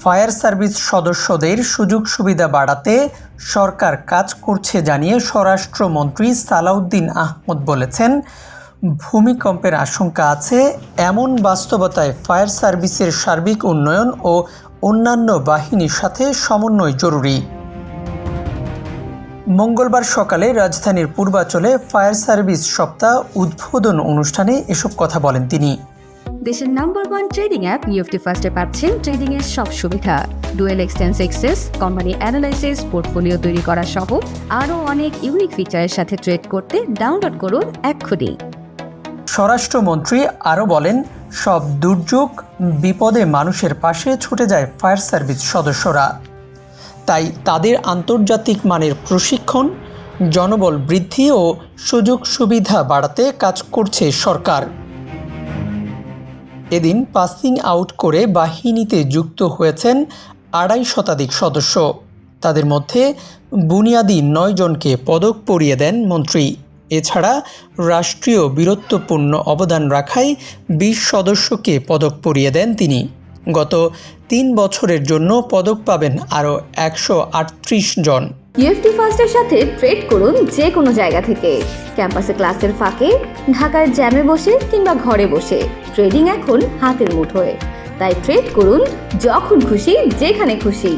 Fire service সদস্যদের সুযোগ সুবিধা বাড়াতে সরকার কাজ করছে জানিয়ে স্বরাষ্ট্রমন্ত্রী সালাউদ্দিন আহমদ বলেছেন, ভূমিকম্পের আশঙ্কা আছে এমন বাস্তবতায় ফায়ার সার্ভিসের সার্বিক উন্নয়ন ও অন্যান্য বাহিনীর সাথে সমন্বয় জরুরি। মঙ্গলবার সকালে রাজধানীর পূর্বাঞ্চলে ফায়ার সার্ভিস সপ্তাহ উদ্বোধন অনুষ্ঠানে এসব কথা বলেন তিনি। দেশের নাম্বার 1 ট্রেডিং অ্যাপ নিফটি ফার্স্টে পাচ্ছেন ট্রেডিং এর সব সুবিধা, dual এক্সটেন্স access, company analysis, portfolio তৈরি করা সহ আরও অনেক ইউনিক ফিচারের সাথে ট্রেড করতে ডাউনলোড করুন এক্ষুনি। স্বরাষ্ট্রমন্ত্রী আরও বলেন, সব দুর্যোগ বিপদে মানুষের পাশে ছুটে যায় ফায়ার সার্ভিস সদস্যরা। তাই তাদের আন্তর্জাতিক মানের প্রশিক্ষণ, জনবল বৃদ্ধি ও সুযোগ সুবিধা বাড়াতে কাজ করছে সরকার। এদিন পাসিং আউট করে বাহিনীতে যুক্ত হয়েছেন ২৫ শতাধিক সদস্য। তাদের মধ্যে বুনিয়াদী ৯ জনকে পদক পরিয়ে দেন মন্ত্রী। এছাড়া রাষ্ট্রীয় বীরত্বপূর্ণ অবদান রাখায় ২০ সদস্যকে পদক পরিয়ে দেন তিনি। গত ৩ বছরের জন্য পদক পাবেন আরও ১৩৮ জন। নিফটি ফার্স্টের সাথে ট্রেড করুন যে কোনো জায়গা থেকে, ক্যাম্পাসে ক্লাসের ফাঁকে, ঢাকার জ্যামে বসে কিংবা ঘরে বসে। ট্রেডিং এখন হাতের মুঠোয়, তাই ট্রেড করুন যখন খুশি যেখানে খুশি।